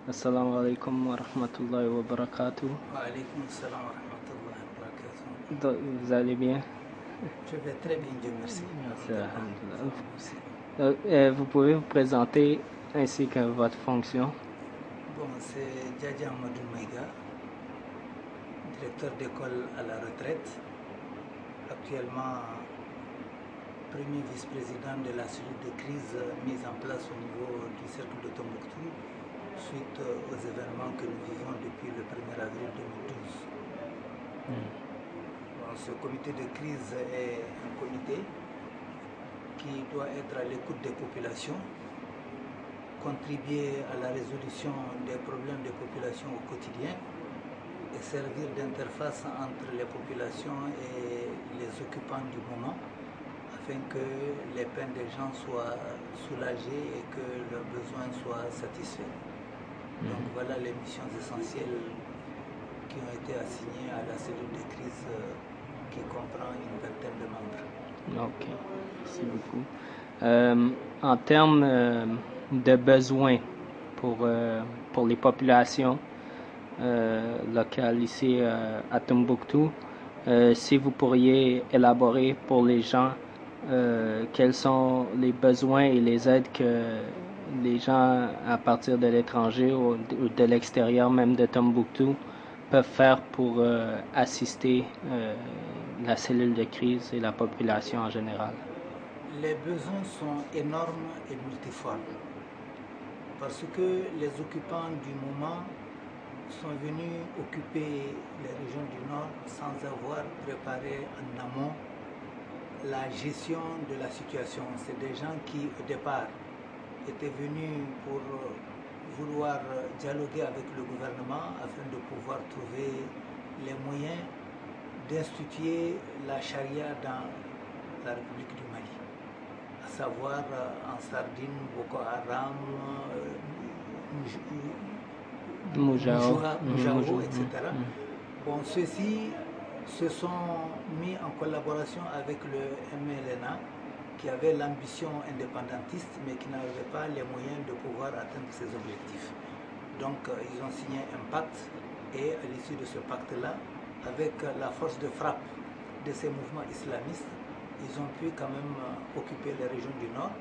Assalamu alaikum wa rahmatullahi wa barakatuh. Wa alaykum assalam wa rahmatullahi wa barakatuh. Vous allez bien? Je vais très bien, Dieu merci. Alhamdulillah. Vous pouvez vous présenter ainsi que votre fonction? Bon, c'est Djadja Amadou Maïga, directeur d'école à la retraite, actuellement premier vice-président de la cellule de crise mise en place au niveau du cercle de Tombouctou suite aux événements que nous vivons depuis le 1er avril 2012. Bon, ce comité de crise est un comité qui doit être à l'écoute des populations, contribuer à la résolution des problèmes des populations au quotidien et servir d'interface entre les populations et les occupants du moment afin que les peines des gens soient soulagées et que leurs besoins soient satisfaits. Donc voilà les missions essentielles qui ont été assignées à la cellule de crise qui comprend une vingtaine de membres. Ok, merci beaucoup. En termes de besoins pour les populations locales ici à Tombouctou, si vous pourriez élaborer pour les gens quels sont les besoins et les aides que les gens à partir de l'étranger ou de l'extérieur même de Tombouctou peuvent faire pour assister la cellule de crise et la population en général. Les besoins sont énormes et multiformes parce que les occupants du moment sont venus occuper les régions du Nord sans avoir préparé en amont la gestion de la situation. C'est des gens qui, au départ, étaient venus pour vouloir dialoguer avec le gouvernement afin de pouvoir trouver les moyens d'instituer la charia dans la République du Mali, à savoir en Sardine, Boko Haram, Moujao, etc. Bon, ceux-ci se sont mis en collaboration avec le MLNA qui avait l'ambition indépendantiste mais qui n'avait pas les moyens de pouvoir atteindre ses objectifs. Donc ils ont signé un pacte et à l'issue de ce pacte-là, avec la force de frappe de ces mouvements islamistes, ils ont pu quand même occuper les régions du Nord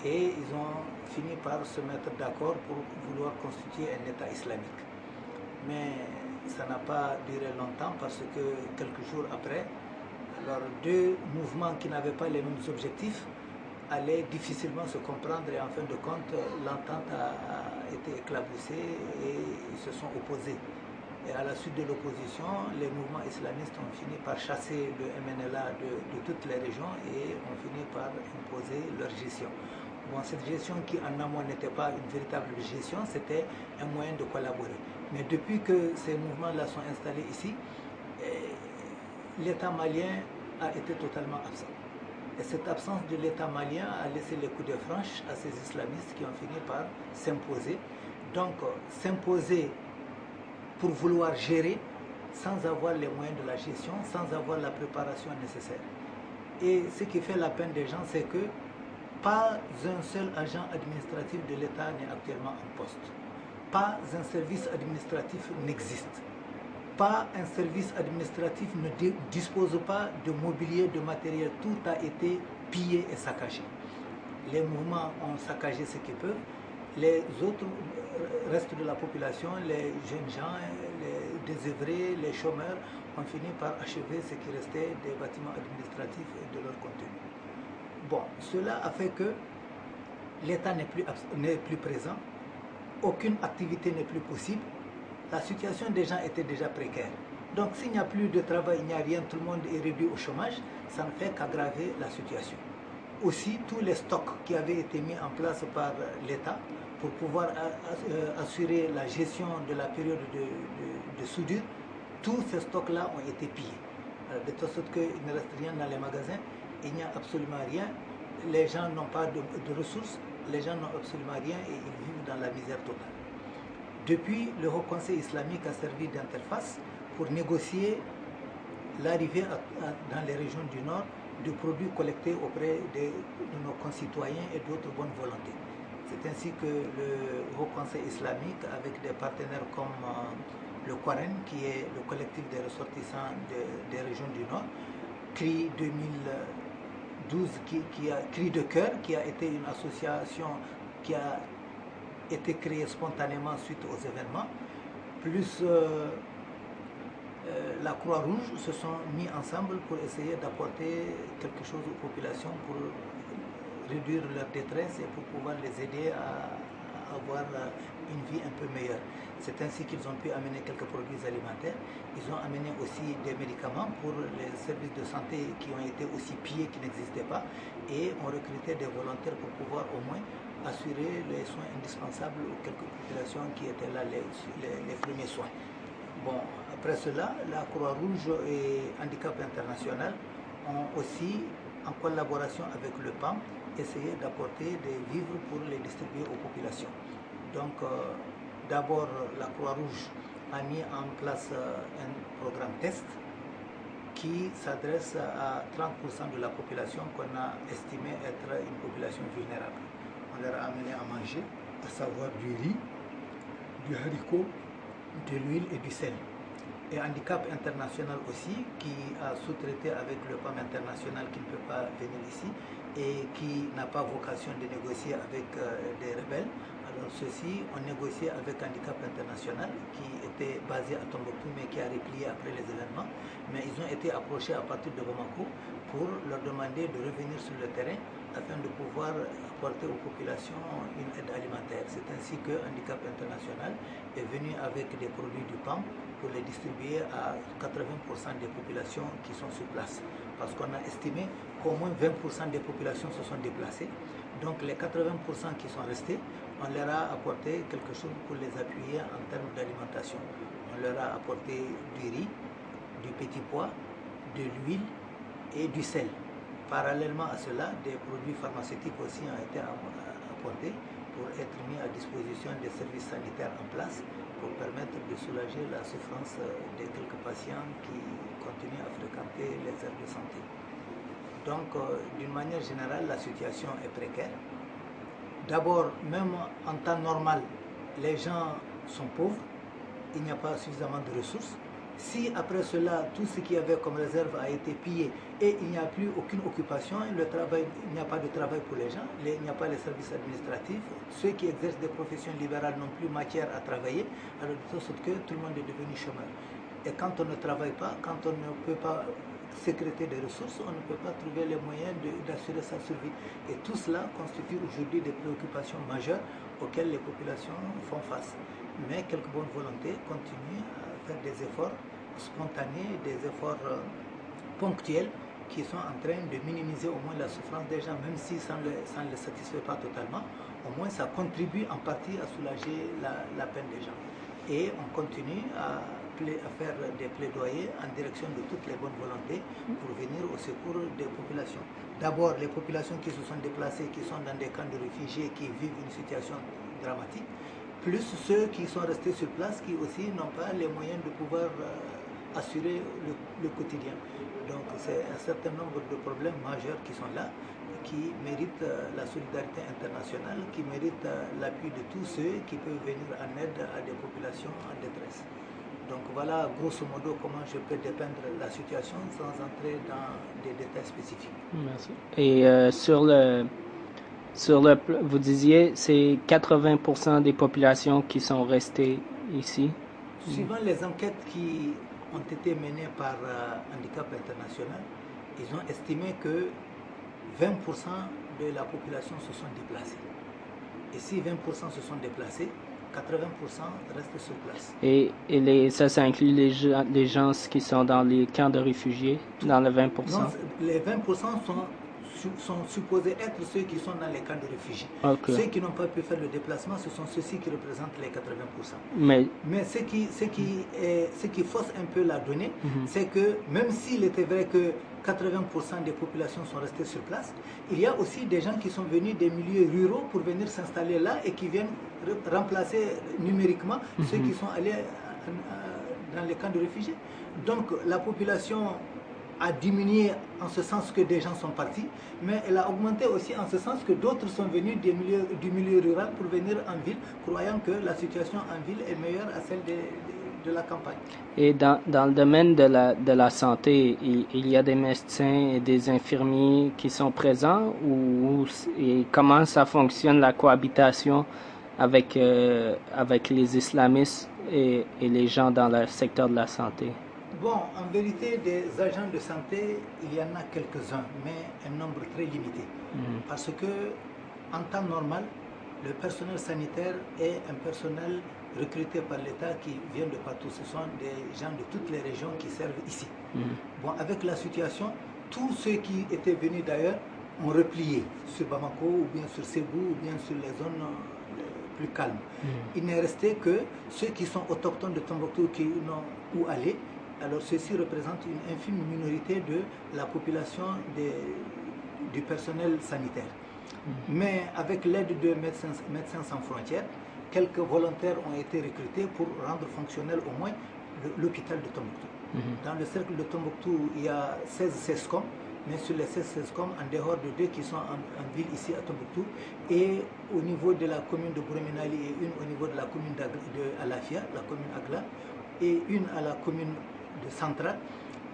et ils ont fini par se mettre d'accord pour vouloir constituer un État islamique. Mais ça n'a pas duré longtemps parce que quelques jours après, alors deux mouvements qui n'avaient pas les mêmes objectifs allaient difficilement se comprendre et en fin de compte l'entente a été éclaboussée et ils se sont opposés. Et à la suite de l'opposition, les mouvements islamistes ont fini par chasser le MNLA de toutes les régions et ont fini par imposer leur gestion. Bon, cette gestion qui en amont n'était pas une véritable gestion, c'était un moyen de collaborer. Mais depuis que ces mouvements-là sont installés ici, l'État malien a été totalement absent. Et cette absence de l'État malien a laissé les coups de franche à ces islamistes qui ont fini par s'imposer. Donc, s'imposer pour vouloir gérer sans avoir les moyens de la gestion, sans avoir la préparation nécessaire. Et ce qui fait la peine des gens, c'est que pas un seul agent administratif de l'État n'est actuellement en poste. Pas un service administratif n'existe. Pas un service administratif ne dispose pas de mobilier, de matériel. Tout a été pillé et saccagé. Les mouvements ont saccagé ce qu'ils peuvent. Les autres restes de la population, les jeunes gens, les désœuvrés, les chômeurs, ont fini par achever ce qui restait des bâtiments administratifs et de leur contenu. Bon, cela a fait que l'État n'est plus présent, aucune activité n'est plus possible, la situation des gens était déjà précaire. Donc s'il n'y a plus de travail, il n'y a rien, tout le monde est réduit au chômage, ça ne fait qu'aggraver la situation. Aussi, tous les stocks qui avaient été mis en place par l'État pour pouvoir assurer la gestion de la période de soudure, tous ces stocks-là ont été pillés. De telle sorte qu'il ne reste rien dans les magasins, il n'y a absolument rien, les gens n'ont pas de ressources, les gens n'ont absolument rien et ils vivent dans la misère totale. Depuis, le Haut Conseil islamique a servi d'interface pour négocier l'arrivée dans les régions du Nord de produits collectés auprès de nos concitoyens et d'autres bonnes volontés. C'est ainsi que le Haut Conseil islamique, avec des partenaires comme le Qur'an, qui est le collectif des ressortissants des régions du Nord, CRI 2012, CRI de cœur, qui a été une association qui a été créée spontanément suite aux événements, plus la Croix-Rouge se sont mis ensemble pour essayer d'apporter quelque chose aux populations pour réduire leur détresse et pour pouvoir les aider à avoir une vie un peu meilleure. C'est ainsi qu'ils ont pu amener quelques produits alimentaires. Ils ont amené aussi des médicaments pour les services de santé qui ont été aussi pillés, qui n'existaient pas, et ont recruté des volontaires pour pouvoir au moins assurer les soins indispensables aux quelques populations qui étaient là, les premiers soins. Bon, après cela, la Croix-Rouge et Handicap International ont aussi, en collaboration avec le PAM, essayé d'apporter des vivres pour les distribuer aux populations. Donc, d'abord, la Croix-Rouge a mis en place un programme test qui s'adresse à 30% de la population qu'on a estimé être une population vulnérable. On leur a amené à manger, à savoir du riz, du haricot, de l'huile et du sel. Et Handicap International aussi, qui a sous-traité avec le PAM international qui ne peut pas venir ici et qui n'a pas vocation de négocier avec des rebelles. Alors ceux-ci ont négocié avec Handicap International qui était basé à Tombouctou mais qui a replié après les événements. Mais ils ont été approchés à partir de Bamako pour leur demander de revenir sur le terrain afin de pouvoir apporter aux populations une aide alimentaire. C'est ainsi que Handicap International est venu avec des produits du PAM pour les distribuer à 80% des populations qui sont sur place. Parce qu'on a estimé qu'au moins 20% des populations se sont déplacées. Donc les 80% qui sont restés, on leur a apporté quelque chose pour les appuyer en termes d'alimentation. On leur a apporté du riz, du petit pois, de l'huile et du sel. Parallèlement à cela, des produits pharmaceutiques aussi ont été apportés pour être mis à disposition des services sanitaires en place pour permettre de soulager la souffrance de quelques patients qui continuent à fréquenter les aires de santé. Donc, d'une manière générale, la situation est précaire. D'abord, même en temps normal, les gens sont pauvres, il n'y a pas suffisamment de ressources. Si après cela, tout ce qu'il y avait comme réserve a été pillé et il n'y a plus aucune occupation, il n'y a pas de travail pour les gens, il n'y a pas les services administratifs, ceux qui exercent des professions libérales n'ont plus matière à travailler, alors de sorte que tout le monde est devenu chômeur. Et quand on ne travaille pas, quand on ne peut pas sécréter des ressources, on ne peut pas trouver les moyens d'assurer sa survie. Et tout cela constitue aujourd'hui des préoccupations majeures auxquelles les populations font face. Mais quelques bonnes volontés continuent à faire des efforts spontanés, des efforts ponctuels qui sont en train de minimiser au moins la souffrance des gens, même si ça ne les satisfait pas totalement, au moins ça contribue en partie à soulager la peine des gens. Et on continue à faire des plaidoyers en direction de toutes les bonnes volontés pour venir au secours des populations. D'abord, les populations qui se sont déplacées, qui sont dans des camps de réfugiés, qui vivent une situation dramatique, plus ceux qui sont restés sur place, qui aussi n'ont pas les moyens de pouvoir assurer le quotidien. Donc c'est un certain nombre de problèmes majeurs qui sont là, qui méritent la solidarité internationale, qui méritent l'appui de tous ceux qui peuvent venir en aide à des populations en détresse. Donc voilà grosso modo comment je peux dépeindre la situation sans entrer dans des détails spécifiques. Merci. Et vous disiez, c'est 80% des populations qui sont restées ici? Suivant les enquêtes qui ont été menées par Handicap International, ils ont estimé que 20% de la population se sont déplacés. Et si 20% se sont déplacés, 80% restent sur place. Et ça inclut les gens qui sont dans les camps de réfugiés, dans les 20%? Non, les 20% sont supposés être ceux qui sont dans les camps de réfugiés. Okay. Ceux qui n'ont pas pu faire le déplacement, ce sont ceux-ci qui représentent les 80%. Mais ce qui fausse un peu la donnée, c'est que même s'il était vrai que 80% des populations sont restées sur place, il y a aussi des gens qui sont venus des milieux ruraux pour venir s'installer là et qui viennent remplacer numériquement ceux qui sont allés dans les camps de réfugiés. Donc la population a diminué en ce sens que des gens sont partis, mais elle a augmenté aussi en ce sens que d'autres sont venus du milieu rural pour venir en ville, croyant que la situation en ville est meilleure à celle de la campagne. Et dans le domaine de la santé, il y a des médecins et des infirmiers qui sont présents et comment ça fonctionne la cohabitation avec les islamistes et les gens dans le secteur de la santé? Bon, en vérité, des agents de santé, il y en a quelques-uns, mais un nombre très limité. Parce que, en temps normal, le personnel sanitaire est un personnel recruté par l'État qui vient de partout. Ce sont des gens de toutes les régions qui servent ici. Bon, avec la situation, tous ceux qui étaient venus d'ailleurs ont replié sur Bamako ou bien sur Ségou ou bien sur les zones plus calmes. Il n'est resté que ceux qui sont autochtones de Tombouctou qui n'ont où aller. Alors ceci représente une infime minorité de la population du personnel sanitaire. Mais avec l'aide de Médecins sans frontières, quelques volontaires ont été recrutés pour rendre fonctionnel au moins l'hôpital de Tombouctou. Dans le cercle de Tombouctou, il y a 16 CESCOM, mais sur les 16 CESCOM, en dehors de deux qui sont en ville ici à Tombouctou, et au niveau de la commune de Bourminali et une au niveau de la commune d'Alafia, la commune Agla, et une à la commune de Centrale,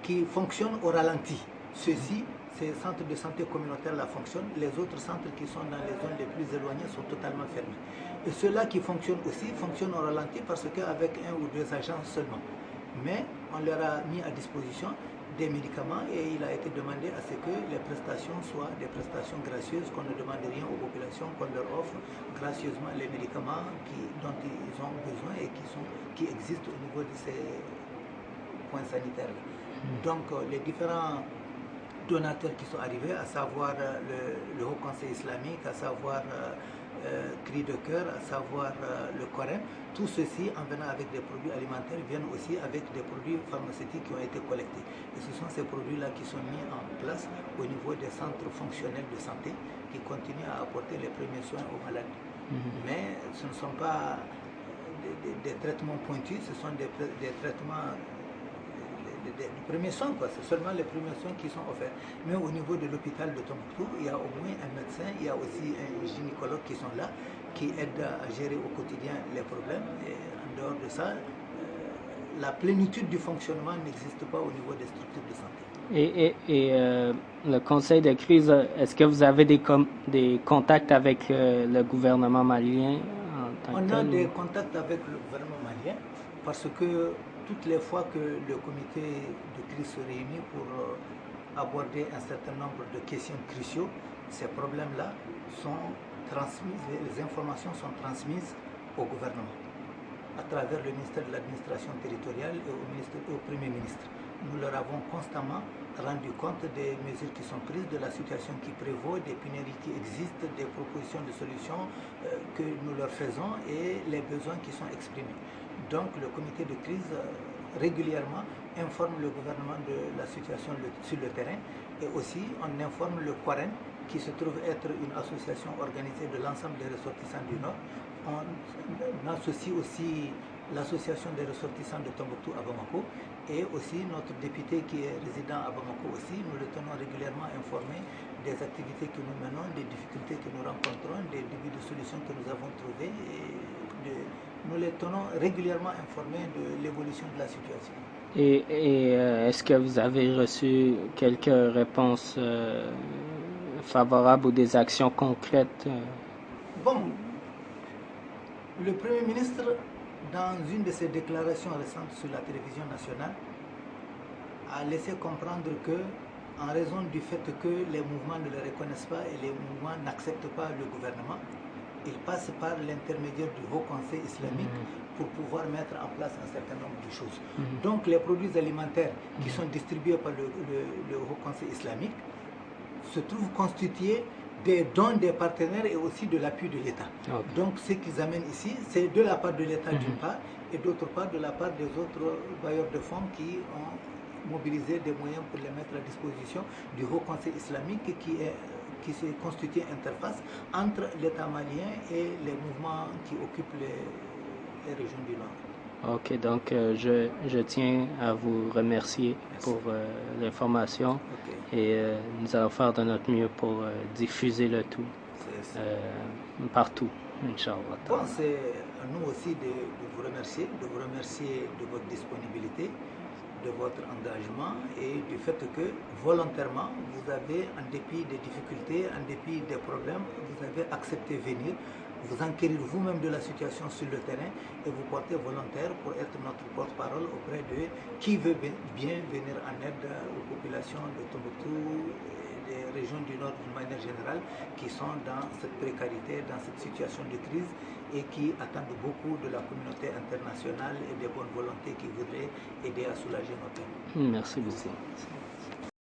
qui fonctionnent au ralenti. Ceux-ci, ces centres de santé communautaire là fonctionnent, les autres centres qui sont dans les zones les plus éloignées sont totalement fermés. Et ceux-là qui fonctionnent aussi fonctionnent au ralenti parce qu'avec un ou deux agents seulement. Mais on leur a mis à disposition des médicaments et il a été demandé à ce que les prestations soient des prestations gracieuses, qu'on ne demande rien aux populations, qu'on leur offre gracieusement les médicaments dont ils ont besoin et qui existent au niveau de ces points sanitaires. Donc les différents donateurs qui sont arrivés, à savoir le Haut Conseil islamique, à savoir Cri de Cœur, à savoir le Coran, tout ceci, en venant avec des produits alimentaires, viennent aussi avec des produits pharmaceutiques qui ont été collectés. Et ce sont ces produits-là qui sont mis en place au niveau des centres fonctionnels de santé qui continuent à apporter les premiers soins aux malades. Mais ce ne sont pas des traitements pointus, ce sont des traitements des premiers soins, c'est seulement les premiers soins qui sont offerts. Mais au niveau de l'hôpital de Tombouctou, il y a au moins un médecin, il y a aussi un gynécologue qui sont là, qui aident à gérer au quotidien les problèmes. Et en dehors de ça, la plénitude du fonctionnement n'existe pas au niveau des structures de santé. Et le conseil de crise, est-ce que vous avez des contacts avec le gouvernement malien en tant que tel? On a des contacts avec le gouvernement malien parce que toutes les fois que le comité de crise se réunit pour aborder un certain nombre de questions cruciaux, ces problèmes-là sont transmis, les informations sont transmises au gouvernement à travers le ministère de l'administration territoriale et au Premier ministre. Nous leur avons constamment rendu compte des mesures qui sont prises, de la situation qui prévaut, des pénuries qui existent, des propositions de solutions que nous leur faisons et les besoins qui sont exprimés. Donc le comité de crise régulièrement informe le gouvernement de la situation sur le terrain et aussi on informe le Coran qui se trouve être une association organisée de l'ensemble des ressortissants du Nord. On associe aussi l'association des ressortissants de Tombouctou à Bamako et aussi notre député qui est résident à Bamako aussi. Nous le tenons régulièrement informé des activités que nous menons, des difficultés que nous rencontrons, des débuts de solutions que nous avons trouvés et nous les tenons régulièrement informés de l'évolution de la situation. Et est-ce que vous avez reçu quelques réponses favorables ou des actions concrètes? Bon, le Premier ministre, dans une de ses déclarations récentes sur la télévision nationale, a laissé comprendre que, en raison du fait que les mouvements ne le reconnaissent pas et les mouvements n'acceptent pas le gouvernement, il passe par l'intermédiaire du Haut Conseil islamique pour pouvoir mettre en place un certain nombre de choses. Donc les produits alimentaires qui sont distribués par le Haut Conseil islamique se trouvent constitués des dons des partenaires et aussi de l'appui de l'État. Okay. Donc ce qu'ils amènent ici, c'est de la part de l'État d'une part et d'autre part de la part des autres bailleurs de fonds qui ont mobilisé des moyens pour les mettre à disposition du Haut Conseil islamique qui s'est constitué interface entre l'État malien et les mouvements qui occupent les régions du Nord. OK, donc je tiens à vous remercier pour l'information et nous allons faire de notre mieux pour diffuser le tout partout, Inch'Allah. Bon, c'est à nous aussi de vous remercier, de votre disponibilité, de votre engagement et du fait que volontairement, vous avez, en dépit des difficultés, en dépit des problèmes, vous avez accepté venir, vous enquérir vous-même de la situation sur le terrain et vous portez volontaire pour être notre porte-parole auprès de qui veut bien venir en aide aux populations de Tombouctou et des régions du Nord d'une manière générale qui sont dans cette précarité, dans cette situation de crise et qui attendent beaucoup de la communauté internationale et des bonnes volontés qui voudraient aider à soulager nos peines. Merci beaucoup.